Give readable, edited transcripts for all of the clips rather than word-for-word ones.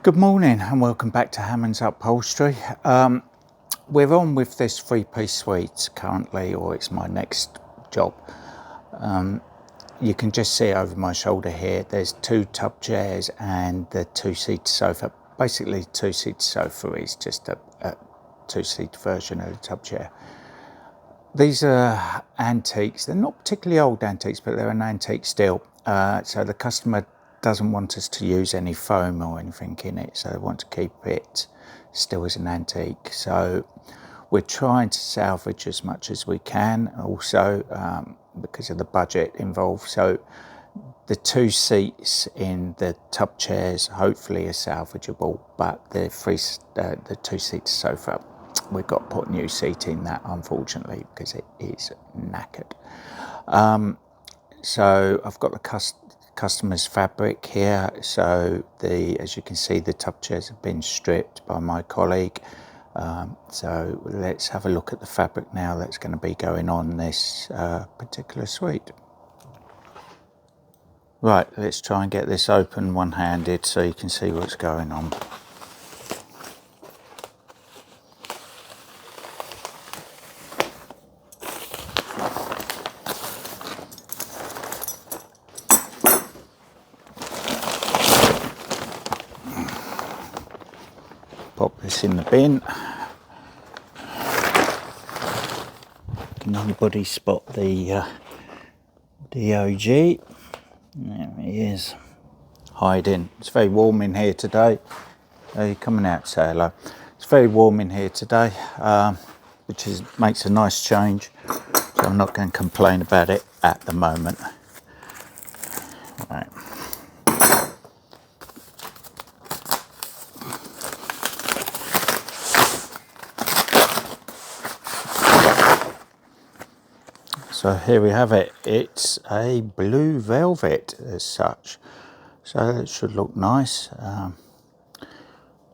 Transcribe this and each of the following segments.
Good morning and welcome back to Hammond's Upholstery. We're on with this three-piece suite currently, or it's my next job. You can just see over my shoulder here, there's two tub chairs and the two-seat sofa. Basically, two-seat sofa is just a two-seat version of the tub chair. These are antiques. They're not particularly old antiques, but they're an antique still. So the customer doesn't want us to use any foam or anything in it, so they want to keep it still as an antique. So we're trying to salvage as much as we can, also because of the budget involved. So the two seats in the tub chairs hopefully are salvageable, but the two-seat sofa, we've got to put a new seat in that, unfortunately, because it is knackered. So I've got the customer's fabric here. So as you can see, the tub chairs have been stripped by my colleague. So let's have a look at the fabric now that's going to be going on this particular suite. Right, let's try and get this open one-handed so you can see what's going on. Pop this in the bin. Can anybody spot the DOG? There he is, hiding. It's very warm in here today. Are you coming out to say hello? It's very warm in here today, which makes a nice change. So I'm not going to complain about it at the moment. Right. So here we have it. It's a blue velvet as such. So it should look nice.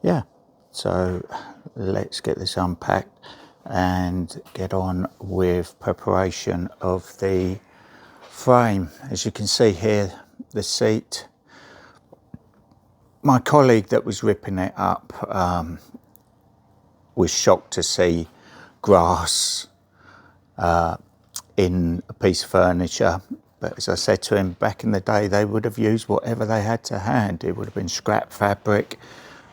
Yeah, so let's get this unpacked and get on with preparation of the frame. As you can see here, the seat. My colleague that was ripping it up was shocked to see grass in a piece of furniture, but as I said to him, back in the day they would have used whatever they had to hand. It would have been scrap fabric,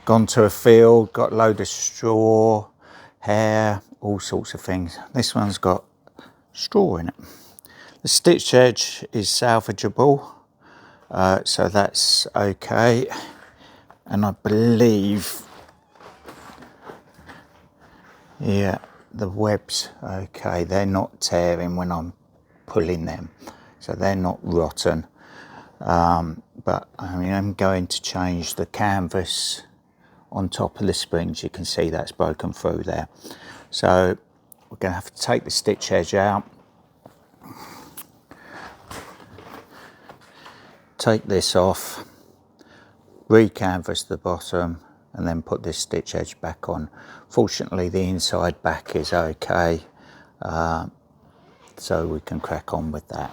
gone to a field, got a load of straw, hair, all sorts of things. This one's got straw in it. The stitch edge is salvageable, so that's okay, and I believe, yeah, the webs, okay, they're not tearing when I'm pulling them, so they're not rotten. But I mean, I'm going to change the canvas on top of the springs. You can see that's broken through there. So we're going to have to take the stitch edge out, take this off, re-canvas the bottom, and then put this stitch edge back on. Fortunately, the inside back is okay, so we can crack on with that.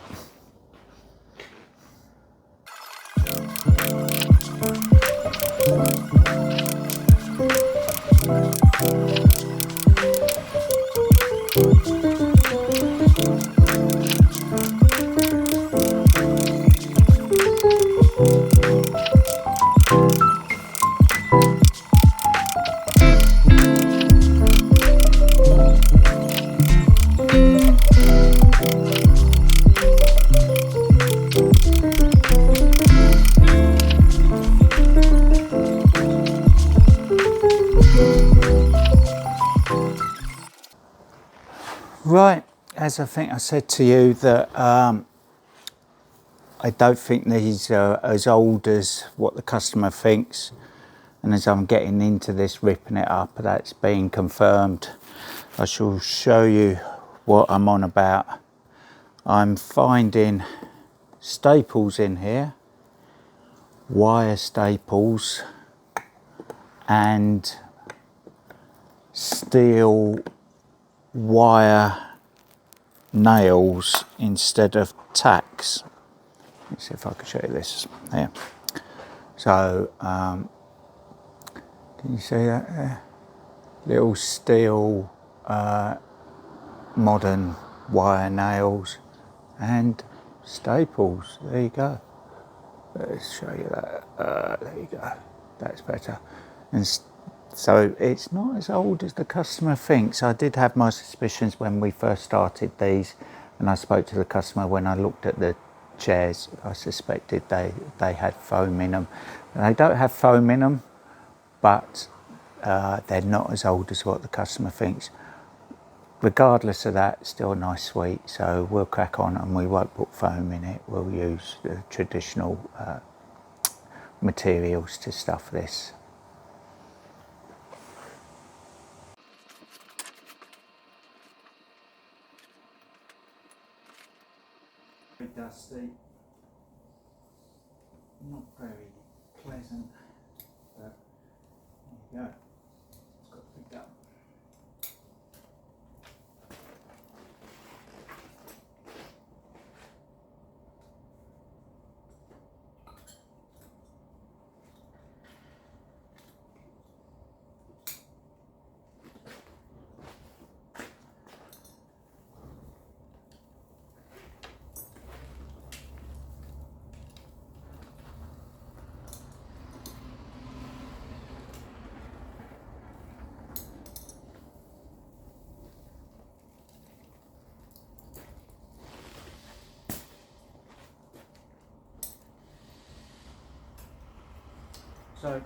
Right, as I think I said to you, that I don't think these are as old as what the customer thinks, and as I'm getting into this, ripping it up, that's being confirmed. I shall show you what I'm on about. I'm finding staples in here, wire staples, and steel wire nails instead of tacks. Let's see if I can show you this. There. So Can you see that there? Little steel modern wire nails and staples. There you go. Let's show you that. There you go. That's better. And so it's not as old as the customer thinks. I did have my suspicions when we first started these, and I spoke to the customer when I looked at the chairs. I suspected they had foam in them. They don't have foam in them, but they're not as old as what the customer thinks. Regardless of that, still a nice suite, so we'll crack on and we won't put foam in it. We'll use the traditional materials to stuff this. Very dusty, not very pleasant, but there you go. It's got picked up. So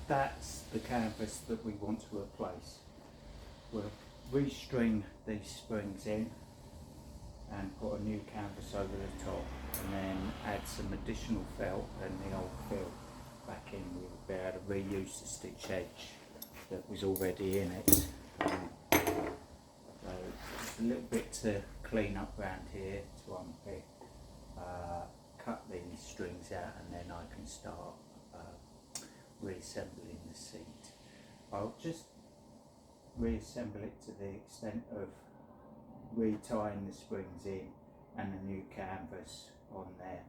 that's the canvas that we want to replace. We'll restring these springs in and put a new canvas over the top, and then add some additional felt and the old felt back in. We'll be able to reuse the stitch edge that was already in it. So just a little bit to clean up around here to unpick, cut these strings out, and then I can start reassembling the seat. I'll just reassemble it to the extent of retying the springs in and a new canvas on there.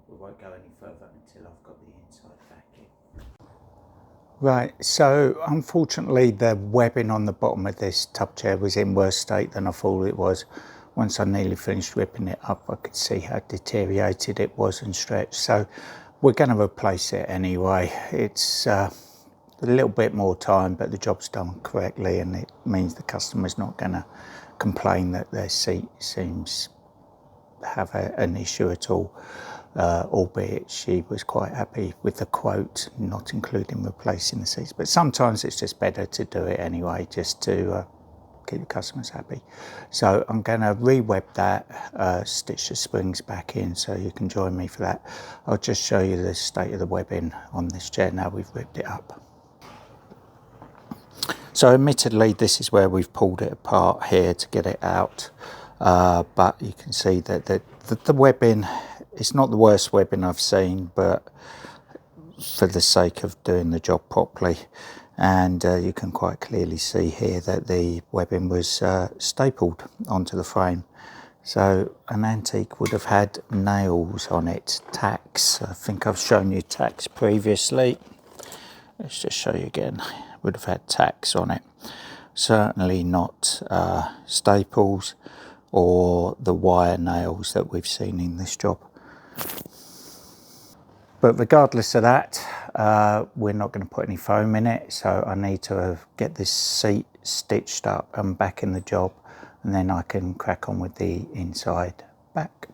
We won't go any further until I've got the inside back in. Right, so unfortunately the webbing on the bottom of this tub chair was in worse state than I thought it was. Once I nearly finished ripping it up, I could see how deteriorated it was and stretched. So we're going to replace it anyway. It's a little bit more time, but the job's done correctly, and it means the customer's not going to complain that their seat seems to have an issue at all, albeit she was quite happy with the quote, not including replacing the seats. But sometimes it's just better to do it anyway, just to keep the customers happy. So I'm going to re-web that, stitch the springs back in, so you can join me for that. I'll just show you the state of the webbing on this chair now we've ripped it up. So admittedly this is where we've pulled it apart here to get it out, but you can see that the webbing, it's not the worst webbing I've seen, but for the sake of doing the job properly. And you can quite clearly see here that the webbing was stapled onto the frame. So an Antique would have had nails on it, tacks. I think I've shown you tacks previously. Let's just show you again. Would have had tacks on it. Certainly not staples or the wire nails that we've seen in this job. But regardless of that, we're not going to put any foam in it, so I need to get this seat stitched up and back in the job, and then I can crack on with the inside back.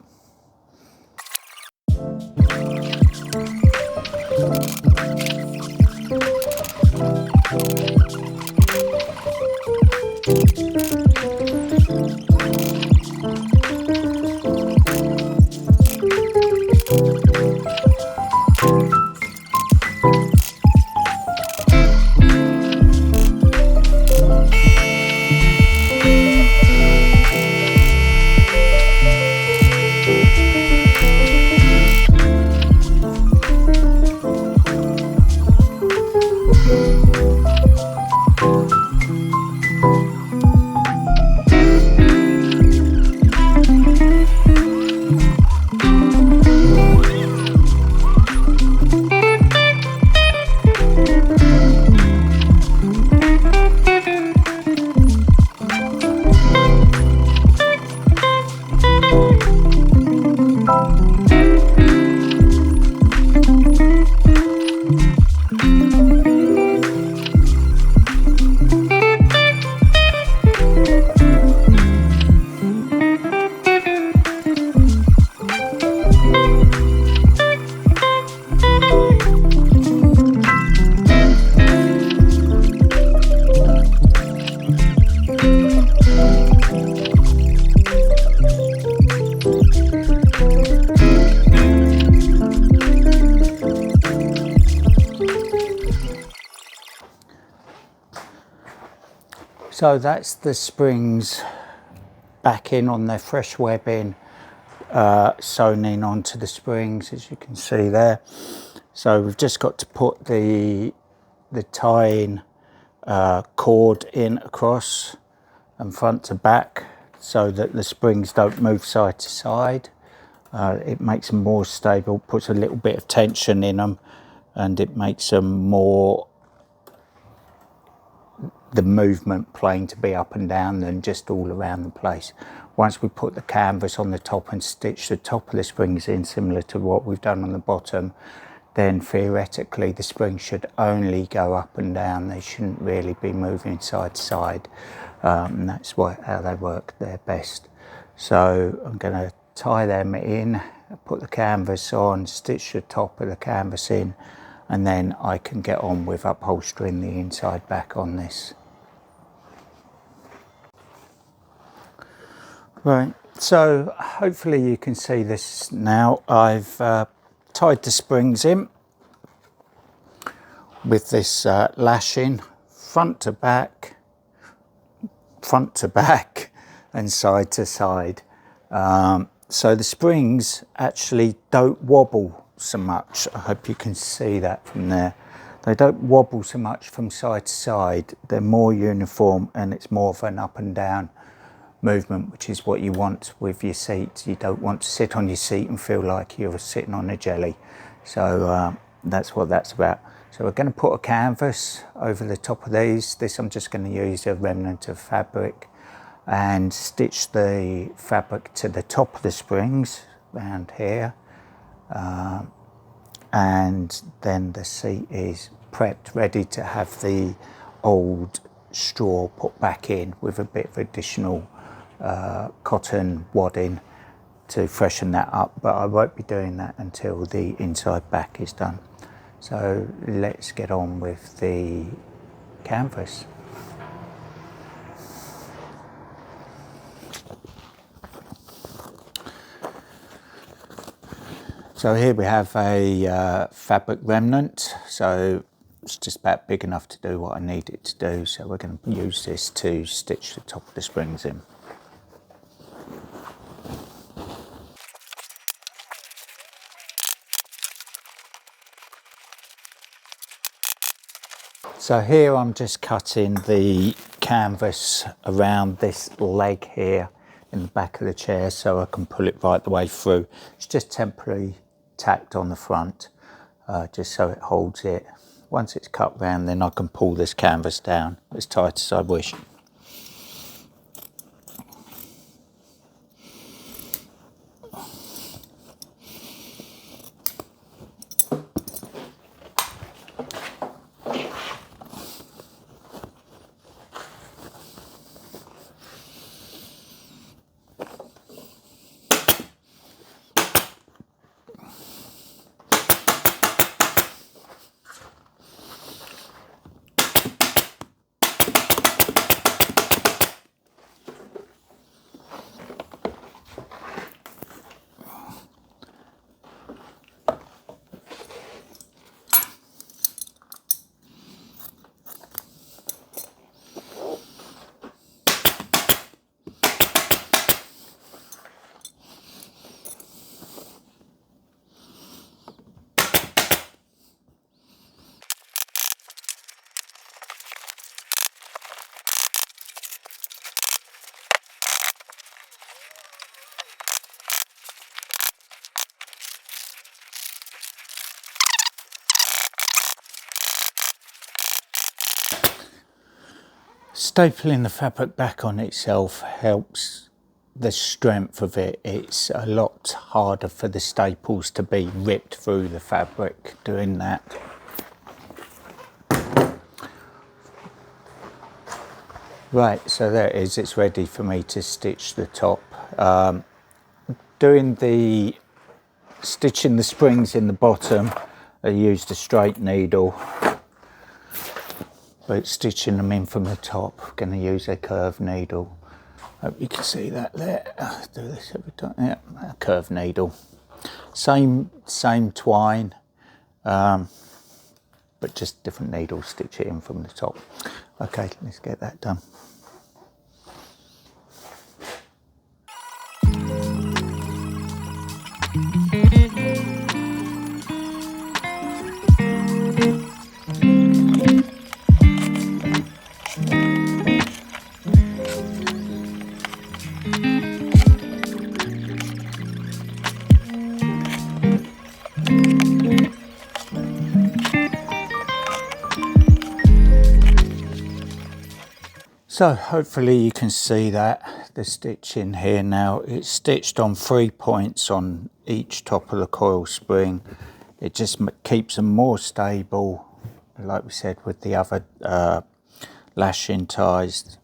So that's the springs back in on their fresh webbing, sewn in onto the springs, as you can see there. So we've just got to put the tying cord in across and front to back so that the springs don't move side to side. It makes them more stable, puts a little bit of tension in them, and it makes them more, the movement plane to be up and down than just all around the place. Once we put the canvas on the top and stitch the top of the springs in, similar to what we've done on the bottom, then theoretically the springs should only go up and down. They shouldn't really be moving side to side. And that's how they work their best. So I'm going to tie them in, put the canvas on, stitch the top of the canvas in, and then I can get on with upholstering the inside back on this. Right, so hopefully you can see this now. I've tied the springs in with this lashing front to back, and side to side. So the springs actually don't wobble so much. I hope you can see that from there. They don't wobble so much from side to side. They're more uniform, and it's more of an up and down movement, which is what you want with your seats. You don't want to sit on your seat and feel like you're sitting on a jelly. So that's what that's about. So we're going to put a canvas over the top of these. This I'm just going to use a remnant of fabric and stitch the fabric to the top of the springs around here. And then the seat is prepped, ready to have the old straw put back in with a bit of additional cotton wadding to freshen that up, but I won't be doing that until the inside back is done. So let's get on with the canvas. So here we have a fabric remnant, so it's just about big enough to do what I need it to do. So we're going to use this to stitch the top of the springs in. So here I'm just cutting the canvas around this leg here in the back of the chair so I can pull it right the way through. It's just temporarily tacked on the front, just so it holds it. Once it's cut round, then I can pull this canvas down as tight as I wish. Stapling the fabric back on itself helps the strength of it. It's a lot harder for the staples to be ripped through the fabric doing that. Right, so there it is. It's ready for me to stitch the top. Doing the stitching the springs in the bottom, I used a straight needle. But stitching them in from the top, I'm going to use a curved needle. Hope you can see that there. I do this every time. Yeah, a curved needle. Same twine. but just different needles, stitch it in from the top. Okay, let's get that done. So hopefully you can see that the stitch in here now, it's stitched on 3 points on each top of the coil spring. It just keeps them more stable, like we said with the other lashing ties.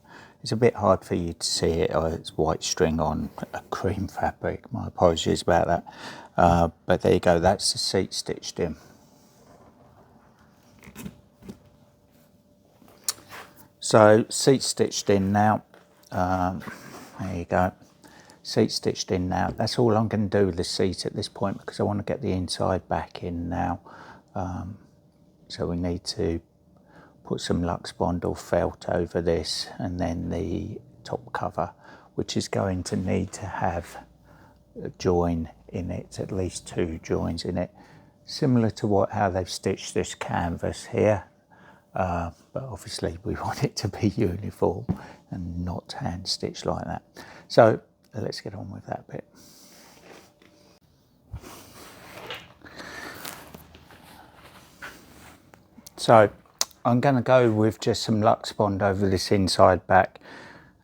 It's a bit hard for you to see it, it's white string on a cream fabric, my apologies about that. But there you go, that's the seat stitched in. So seat stitched in now, there you go, seat stitched in now. That's all I'm going to do with the seat at this point because I want to get the inside back in now. So we need to put some Lux Bond or felt over this, and then the top cover, which is going to need to have a join in it, at least 2 joins in it, similar to how they've stitched this canvas here. But obviously we want it to be uniform and not hand stitched like that. So let's get on with that bit. So I'm going to go with just some Lux Bond over this inside back,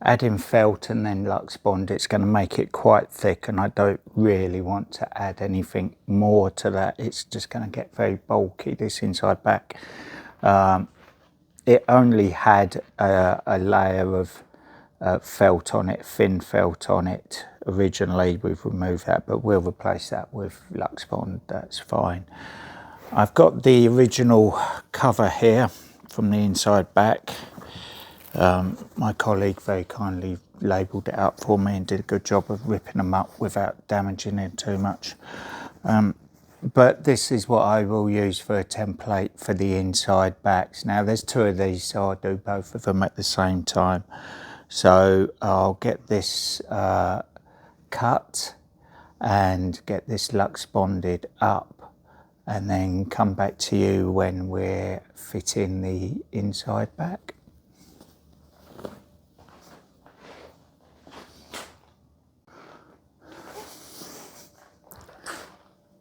adding felt and then Lux Bond. It's going to make it quite thick, and I don't really want to add anything more to that. It's just going to get very bulky, this inside back. It only had a layer of felt on it, thin felt on it originally. We've removed that, but we'll replace that with Lux Bond, that's fine. I've got the original cover here from the inside back. My colleague very kindly labelled it up for me and did a good job of ripping them up without damaging it too much. But this is what I will use for a template for the inside backs. Now there's 2 of these, so I'll do both of them at the same time. So I'll get this cut and get this Lux Bonded up, and then come back to you when we're fitting the inside back.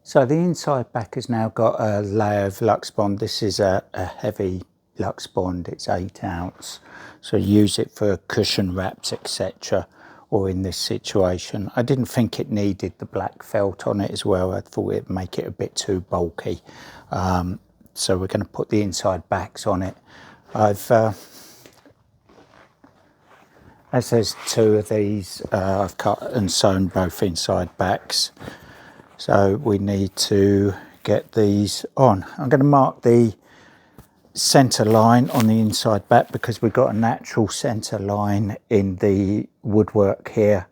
So the inside back has now got a layer of Lux Bond. This is a heavy Lux Bond, it's 8 ounce. So use it for cushion wraps, etc. Or in this situation. I didn't think it needed the black felt on it as well. I thought it'd make it a bit too bulky. So we're going to put the inside backs on it. As there's 2 of these, I've cut and sewn both inside backs. So we need to get these on. I'm going to mark the centre line on the inside back because we've got a natural centre line in the woodwork here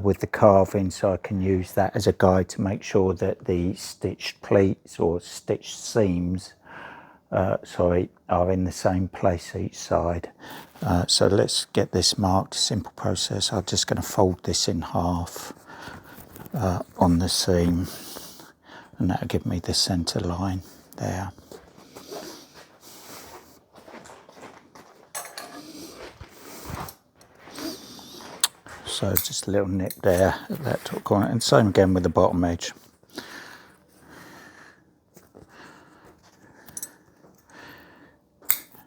with the carving, so I can use that as a guide to make sure that the stitched pleats or stitched seams are in the same place each side. So let's get this marked. Simple process. I'm just going to fold this in half on the seam, and that'll give me the centre line there. So just a little nip there at that top corner, and same again with the bottom edge.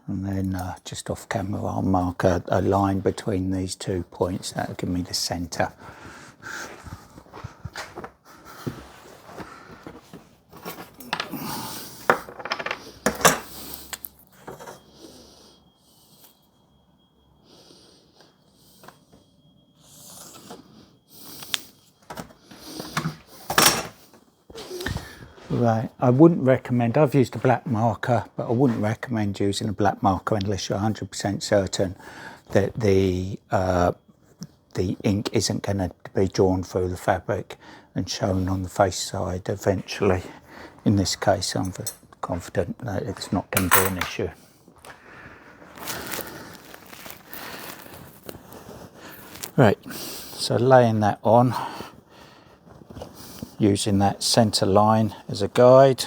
And then just off camera I'll mark a line between these 2 points. That'll give me the centre. Right, I wouldn't recommend, I've used a black marker, but I wouldn't recommend using a black marker unless you're 100% certain that the ink isn't going to be drawn through the fabric and shown on the face side eventually. In this case, I'm confident that it's not going to be an issue. Right, so laying that on, using that centre line as a guide.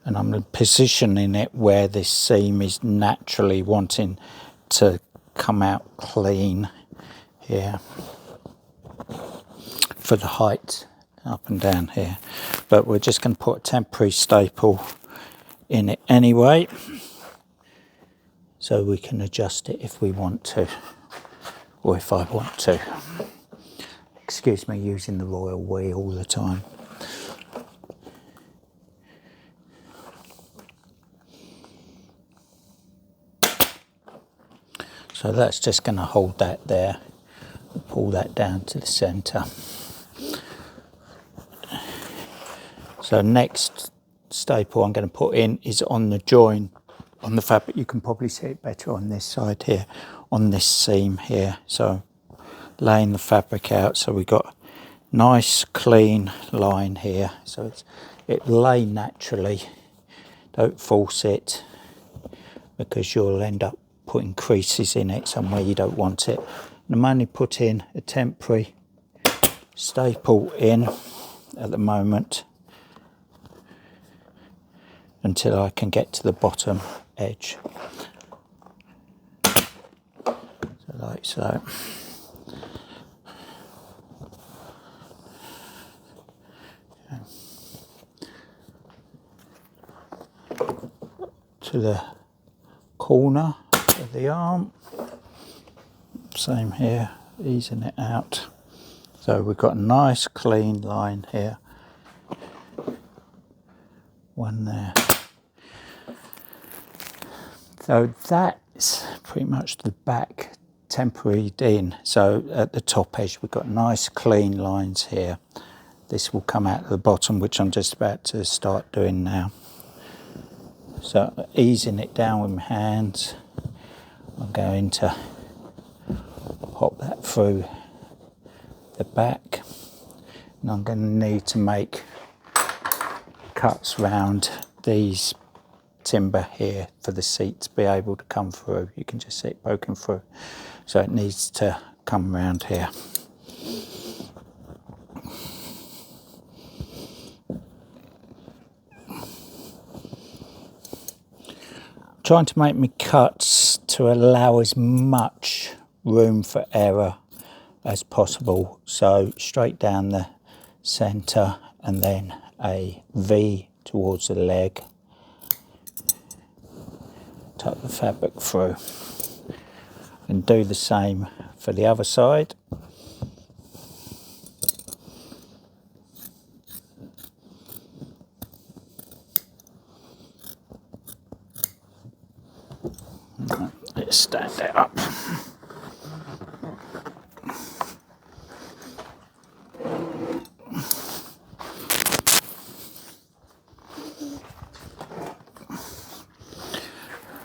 And I'm positioning it where this seam is naturally wanting to come out clean here for the height up and down here. But we're just going to put a temporary staple in it anyway, so we can adjust it if we want to, or if I want to. Excuse me using the royal we all the time. So that's just going to hold that there, pull that down to the centre. So next staple I'm going to put in is on the join on the fabric. You can probably see it better on this side here, on this seam here. So laying the fabric out, so we've got nice clean line here, so it lay naturally. Don't force it, because you'll end up putting creases in it somewhere you don't want it. And I'm only putting a temporary staple in at the moment until I can get to the bottom edge. So like so. To the corner of the arm, same here, easing it out. So we've got a nice clean line here, one there. So that's pretty much the back temporaried in. So at the top edge we've got nice clean lines here. This will come out at the bottom, which I'm just about to start doing now. So easing it down with my hands, I'm going to pop that through the back, and I'm going to need to make cuts round these timber here for the seat to be able to come through. You can just see it poking through, so it needs to come round here. Trying to make my cuts to allow as much room for error as possible. So straight down the centre and then a V towards the leg. Tuck the fabric through. And do the same for the other side. Let's stand it up.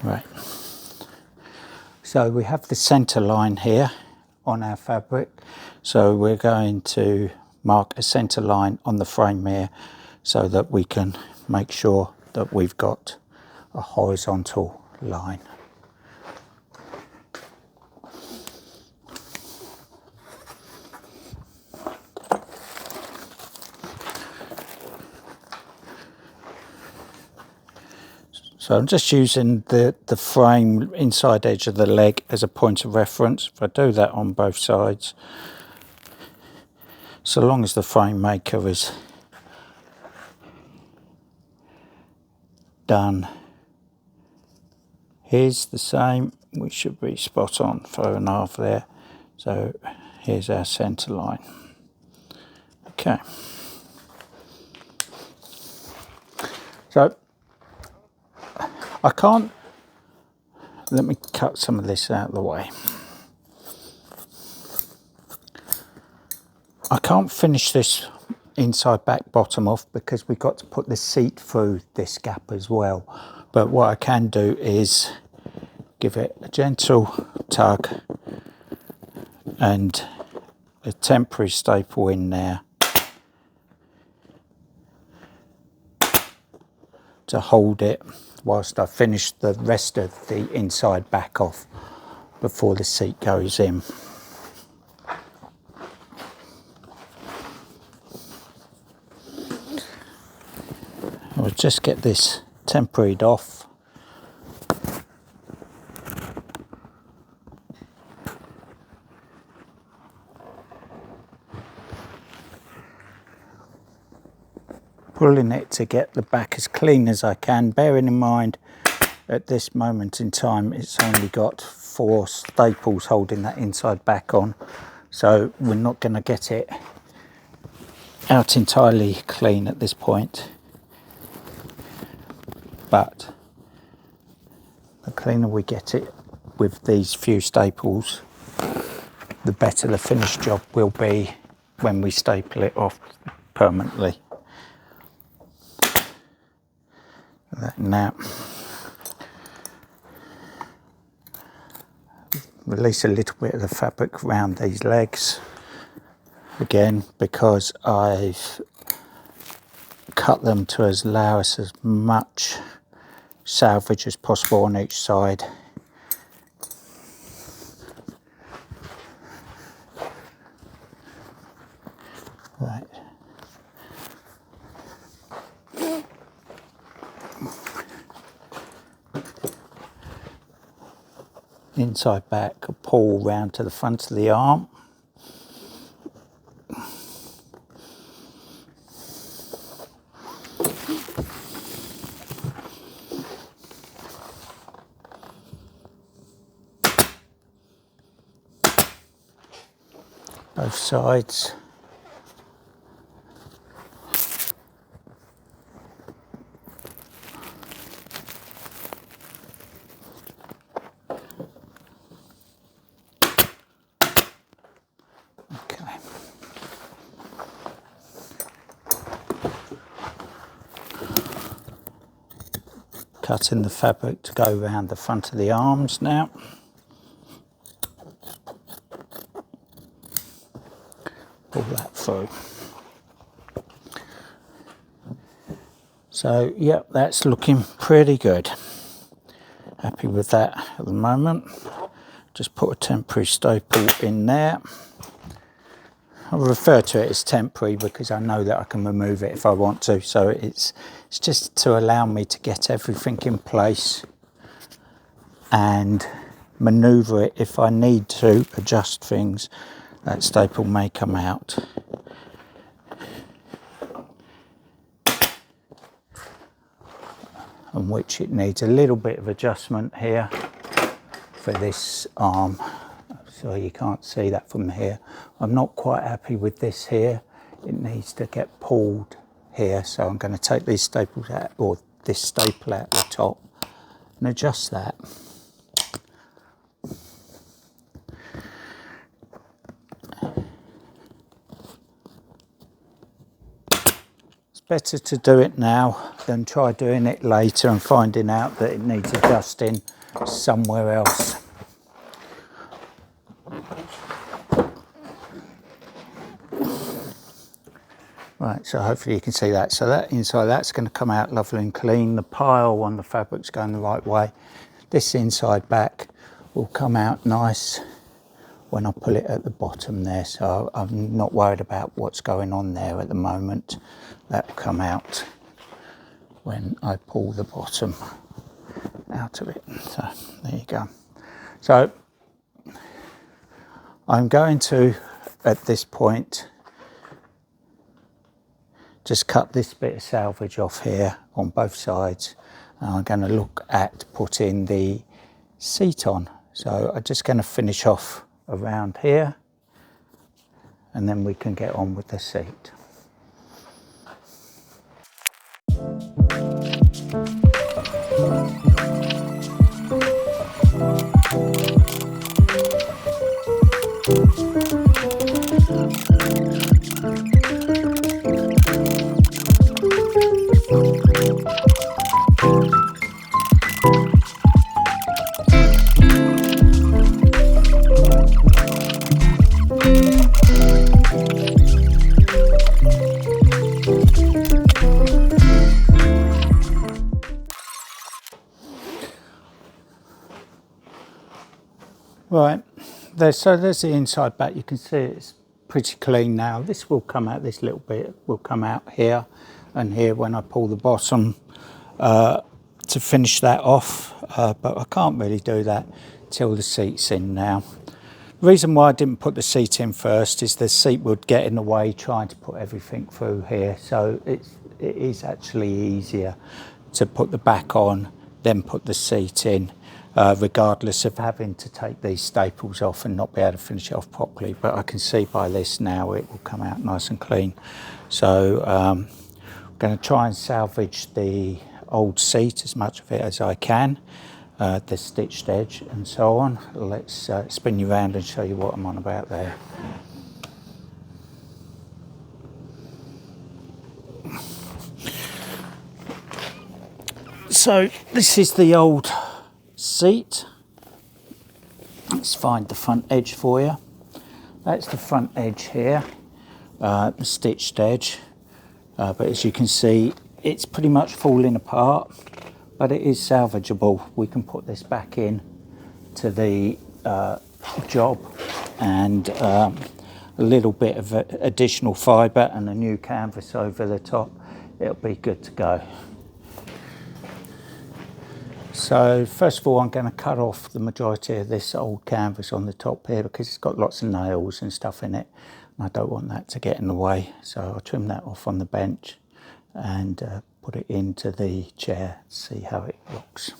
Right. So we have the centre line here on our fabric. So we're going to mark a centre line on the frame here so that we can make sure that we've got a horizontal line. So I'm just using the frame inside edge of the leg as a point of reference. If I do that on both sides, so long as the frame maker is done his the same, we should be spot on, 4.5 there. So here's our centre line. Okay. So I can't, let me cut some of this out of the way. I can't finish this inside, back, bottom off because we've got to put the seat through this gap as well. But what I can do is give it a gentle tug and a temporary staple in there to hold it whilst I finish the rest of the inside back off before the seat goes in. I'll just get this temporaried off. Pulling it to get the back as clean as I can, bearing in mind at this moment in time it's only got 4 staples holding that inside back on, so we're not going to get it out entirely clean at this point, but the cleaner we get it with these few staples, the better the finished job will be when we staple it off permanently. Now, release a little bit of the fabric around these legs again, because I've cut them to allow us as much salvage as possible on each side. Right. Inside back, pull round to the front of the arm. Both sides. Cutting the fabric to go around the front of the arms now. Pull that through. So, yep, that's looking pretty good. Happy with that at the moment. Just put a temporary staple in there. I refer to it as temporary because I know that I can remove it if I want to, so it's just to allow me to get everything in place and manoeuvre it if I need to adjust things. That staple may come out. On which it needs a little bit of adjustment here for this arm. So you can't see that from here. I'm not quite happy with this here. It needs to get pulled here. So I'm going to take these staples out, or this staple out the top, and adjust that. It's better to do it now than try doing it later and finding out that it needs adjusting somewhere else. Right, so hopefully you can see that. So that inside, that's going to come out lovely and clean. The pile on the fabric's going the right way. This inside back will come out nice when I pull it at the bottom there. So I'm not worried about what's going on there at the moment. That will come out when I pull the bottom out of it. So there you go. So I'm going to, at this point, just cut this bit of salvage off here on both sides. And I'm going to look at putting the seat on. So I'm just going to finish off around here, and then we can get on with the seat. Right, so there's the inside back. You can see it's pretty clean now. This will come out, this little bit will come out here and here when I pull the bottom to finish that off, but I can't really do that till the seat's in now. The reason why I didn't put the seat in first is the seat would get in the way trying to put everything through here, so it is actually easier to put the back on, then put the seat in, regardless of having to take these staples off and not be able to finish it off properly. But I can see by this now it will come out nice and clean. So I'm going to try and salvage the old seat, as much of it as I can, the stitched edge and so on. Let's spin you around and show you what I'm on about there. So this is the old seat. Let's find the front edge for you. That's the front edge here, the stitched edge, but as you can see it's pretty much falling apart, but it is salvageable. We can put this back in to the job, and a little bit of additional fibre and a new canvas over the top, it'll be good to go. So first of all, I'm going to cut off the majority of this old canvas on the top here because it's got lots of nails and stuff in it, and I don't want that to get in the way. So I'll trim that off on the bench and put it into the chair, see how it looks.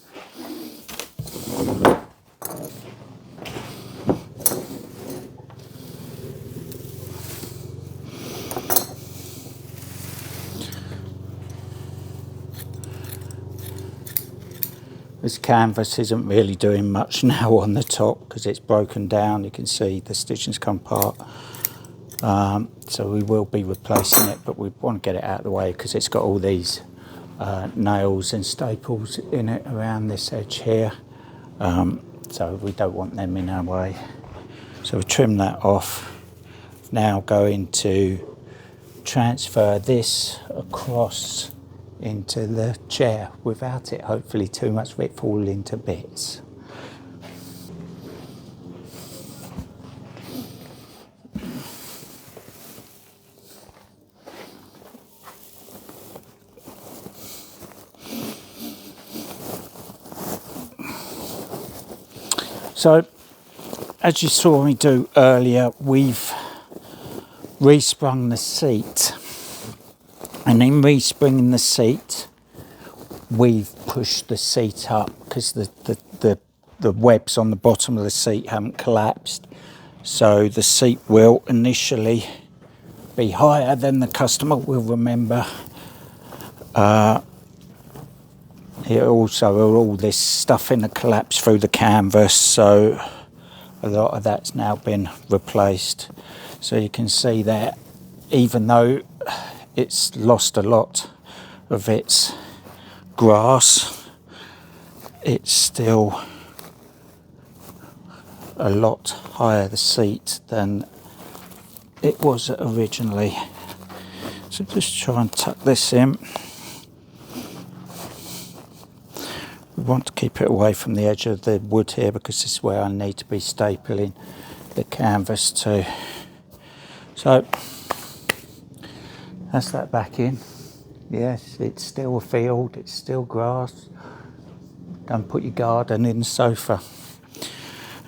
This canvas isn't really doing much now on the top because it's broken down. You can see the stitching's come apart. So we will be replacing it, but we want to get it out of the way because it's got all these nails and staples in it around this edge here. So we don't want them in our way. So we trim that off. Now going to transfer this across into the chair without it, hopefully too much of it falling to bits. So as you saw me do earlier, we've resprung the seat, and in respringing the seat we've pushed the seat up because the webs on the bottom of the seat haven't collapsed, so the seat will initially be higher than the customer will remember. It also, all this stuff in the collapse through the canvas, so a lot of that's now been replaced. So you can see that even though it's lost a lot of its grass, it's still a lot higher the seat than it was originally. So just try and tuck this in. We want to keep it away from the edge of the wood here because this is where I need to be stapling the canvas to. So that's that back in. Yes, it's still a field, it's still grass. Don't put your garden in the sofa.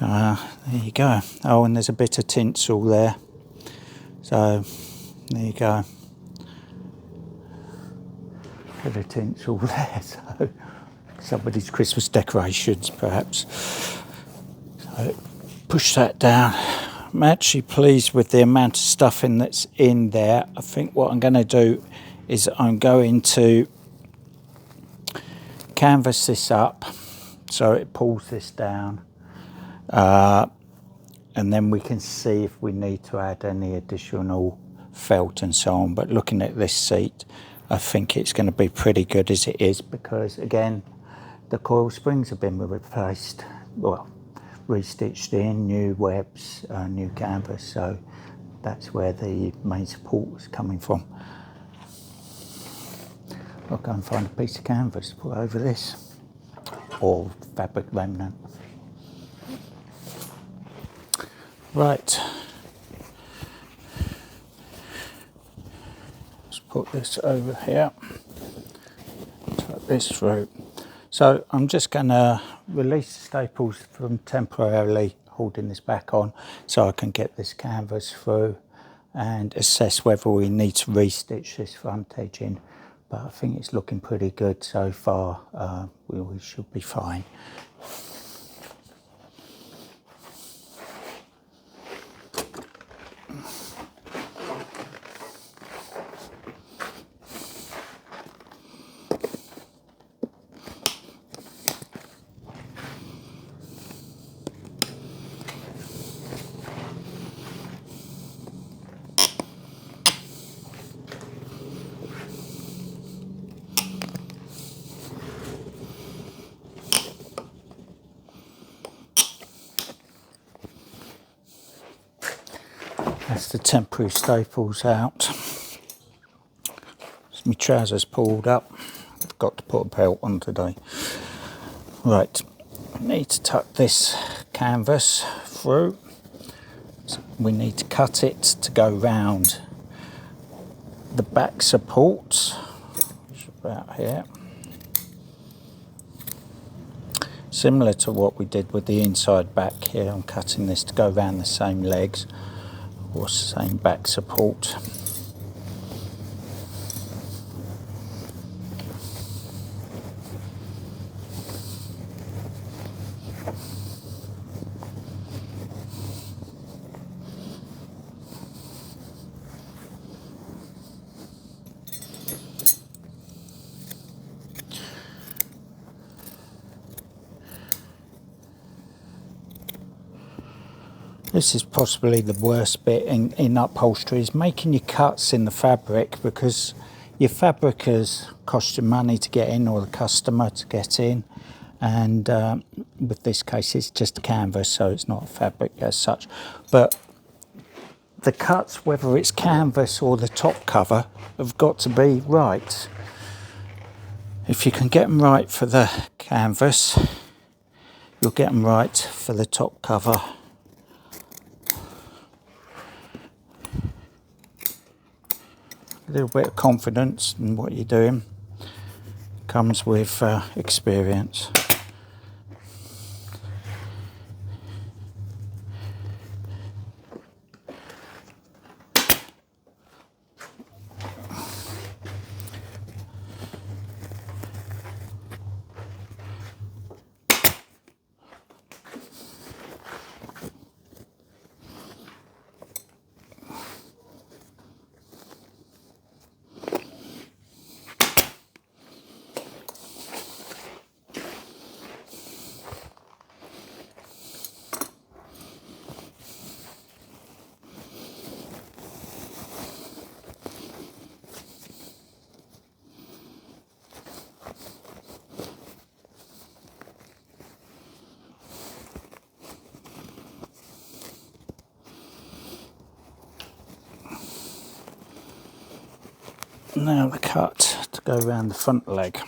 There you go. Oh, and there's a bit of tinsel there. So there you go. Bit of tinsel there. So somebody's Christmas decorations, perhaps. So push that down. I'm actually pleased with the amount of stuffing that's in there. I think what I'm going to do is I'm going to canvas this up so it pulls this down, and then we can see if we need to add any additional felt and so on. But looking at this seat, I think it's going to be pretty good as it is because, again, the coil springs have been replaced, well, restitched in, new webs, new canvas, so that's where the main support was coming from. I'll go and find a piece of canvas to put over this, or fabric remnant. Right, let's put this over here, tuck this through. So I'm just going to release the staples from temporarily holding this back on so I can get this canvas through and assess whether we need to restitch this front edge in. But I think it's looking pretty good so far. We should be fine. That's the temporary staples out. My trousers pulled up. I've got to put a belt on today. Right, I need to tuck this canvas through. So we need to cut it to go round the back supports, which is about here. Similar to what we did with the inside back here, I'm cutting this to go round the same legs or same back support. This is possibly the worst bit in upholstery, is making your cuts in the fabric, because your fabricators cost you money to get in, or the customer to get in, and with this case it's just a canvas, so it's not a fabric as such. But the cuts, whether it's canvas or the top cover, have got to be right. If you can get them right for the canvas, you'll get them right for the top cover. A little bit of confidence in what you're doing comes with experience. Now the cut to go around the front leg.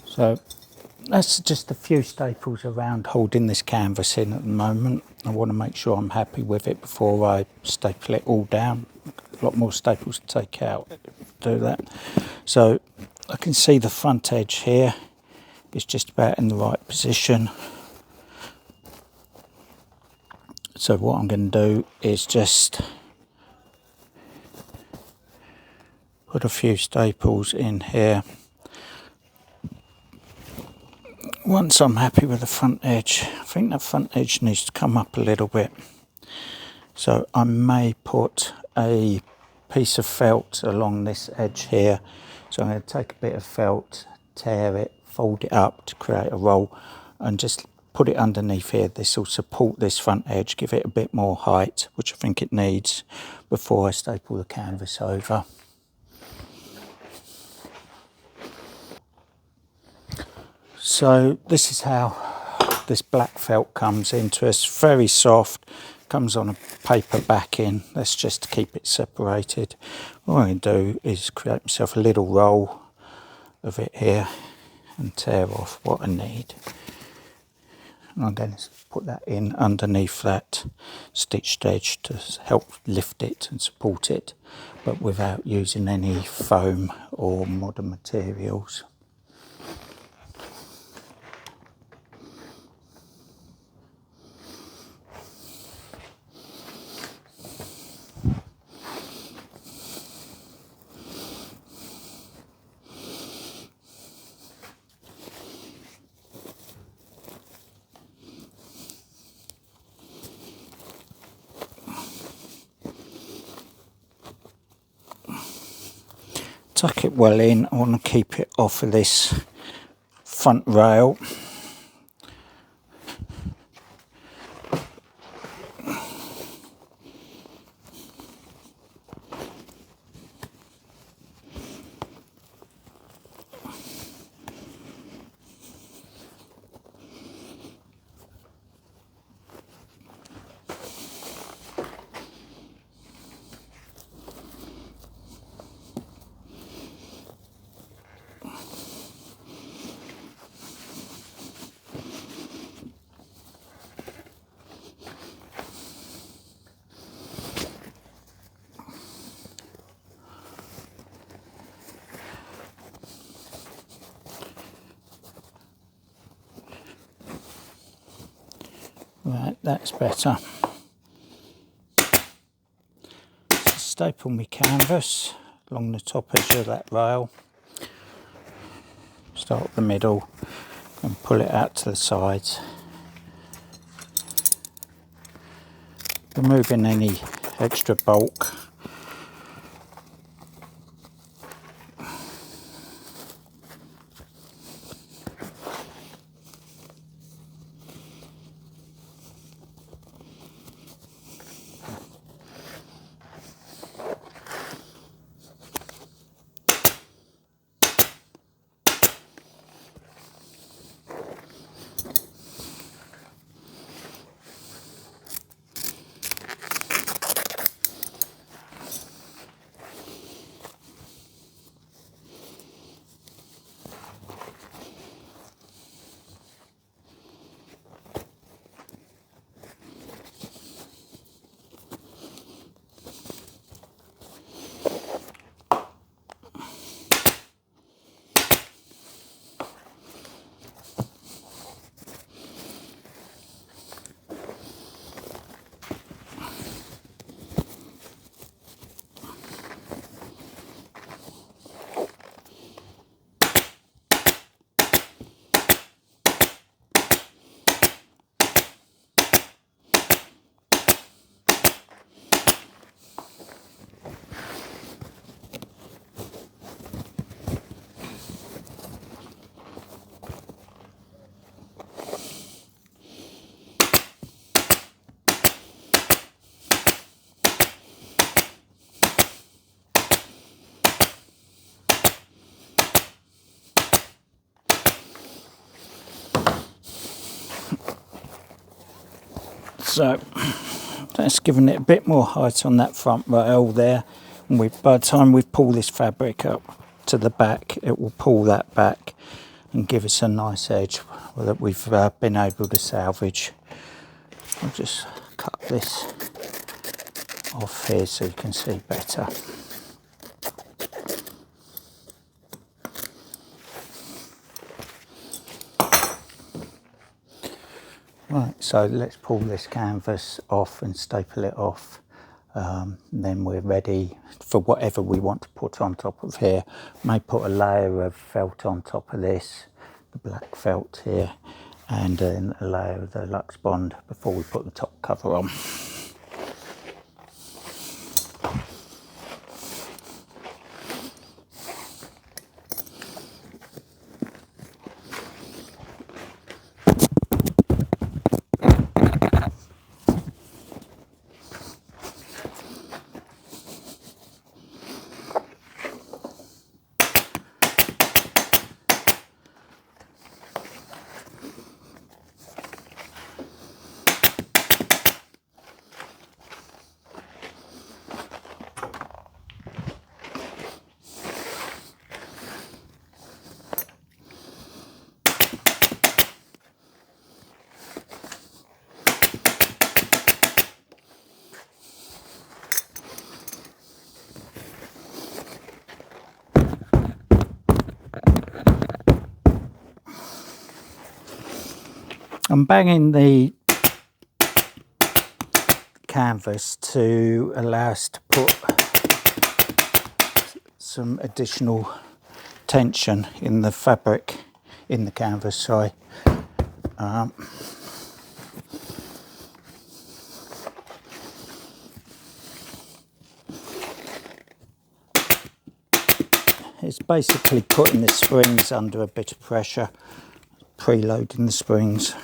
So that's just a few staples around holding this canvas in at the moment. I want to make sure I'm happy with it before I staple it all down. A lot more staples to take out, do that. So I can see the front edge here is just about in the right position. So what I'm going to do is just put a few staples in here. Once I'm happy with the front edge, I think that front edge needs to come up a little bit. So I may put a piece of felt along this edge here. So I'm going to take a bit of felt, tear it, fold it up to create a roll, and just put it underneath here. This will support this front edge, give it a bit more height, which I think it needs, before I staple the canvas over. So this is how this black felt comes into us. Very soft, comes on a paper backing. That's just to keep it separated. What I'm going to do is create myself a little roll of it here and tear off what I need. And I'm going to put that in underneath that stitched edge to help lift it and support it, but without using any foam or modern materials. Tuck it well in. I want to keep it off of this front rail. Right, that's better. Staple my canvas along the top edge of that rail. Start at the middle and pull it out to the sides. Removing any extra bulk. So that's given it a bit more height on that front rail there. And by the time we pull this fabric up to the back, it will pull that back and give us a nice edge that we've been able to salvage. I'll just cut this off here so you can see better. Right, so let's pull this canvas off and staple it off. Then we're ready for whatever we want to put on top of here. May put a layer of felt on top of this, the black felt here, and then a layer of the Lux Bond before we put the top cover on. I'm banging the canvas to allow us to put some additional tension in the fabric, in the canvas, sorry. It's basically putting the springs under a bit of pressure, preloading the springs.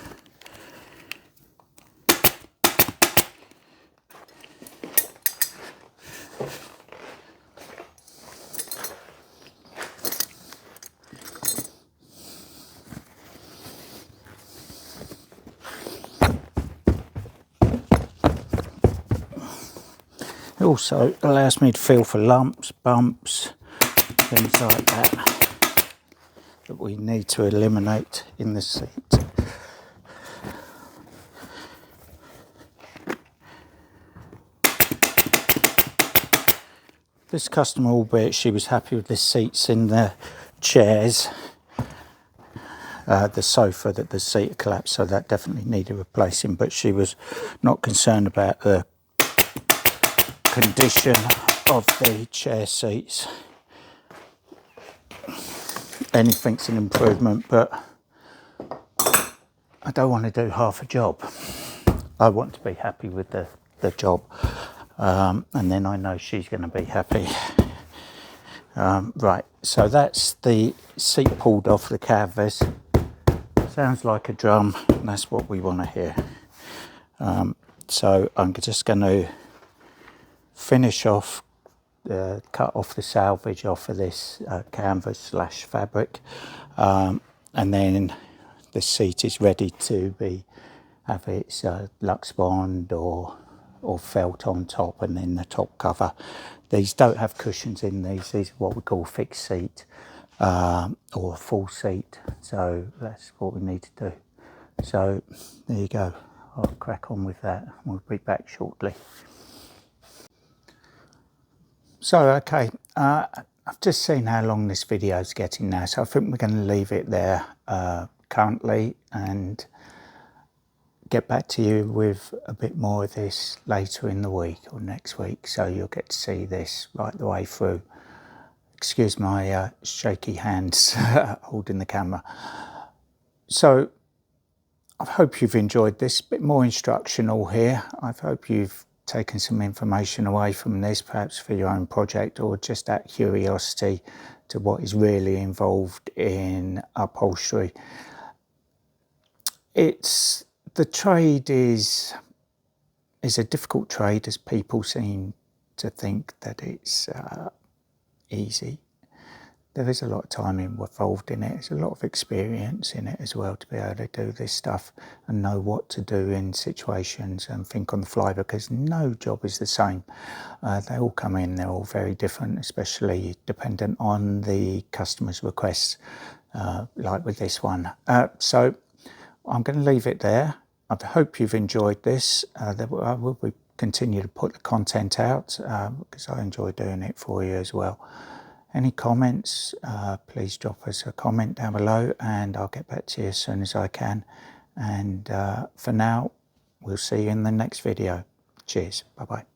It also allows me to feel for lumps, bumps, things like that we need to eliminate in the seat. This customer, albeit she was happy with the seats in the chairs, the sofa, that the seat collapsed, so that definitely needed replacing, but she was not concerned about the condition of the chair seats. Anything's an improvement, but I don't want to do half a job. I want to be happy with the job, and then I know she's going to be happy. Right, so that's the seat pulled off the canvas. Sounds like a drum, and that's what we want to hear. So I'm just going to finish off, cut off the salvage off of this canvas slash fabric, and then the seat is ready to have its Lux Bond or felt on top, and then the top cover. These don't have cushions in these. These are what we call fixed seat or full seat. So that's what we need to do. So there you go. I'll crack on with that. We'll be back shortly. So, okay, I've just seen how long this video is getting now, so I think we're going to leave it there currently and get back to you with a bit more of this later in the week or next week, so you'll get to see this right the way through. Excuse my shaky hands holding the camera. So I hope you've enjoyed this, a bit more instructional here. I hope you've taken some information away from this, perhaps for your own project, or just that curiosity to what is really involved in upholstery. The trade is a difficult trade, as people seem to think that it's easy. There is a lot of time involved in it. There's a lot of experience in it as well to be able to do this stuff and know what to do in situations and think on the fly, because no job is the same. They all come in, they're all very different, especially dependent on the customer's requests, like with this one. So I'm going to leave it there. I hope you've enjoyed this. I will continue to put the content out because I enjoy doing it for you as well. Any comments, please drop us a comment down below and I'll get back to you as soon as I can. And for now, we'll see you in the next video. Cheers. Bye-bye.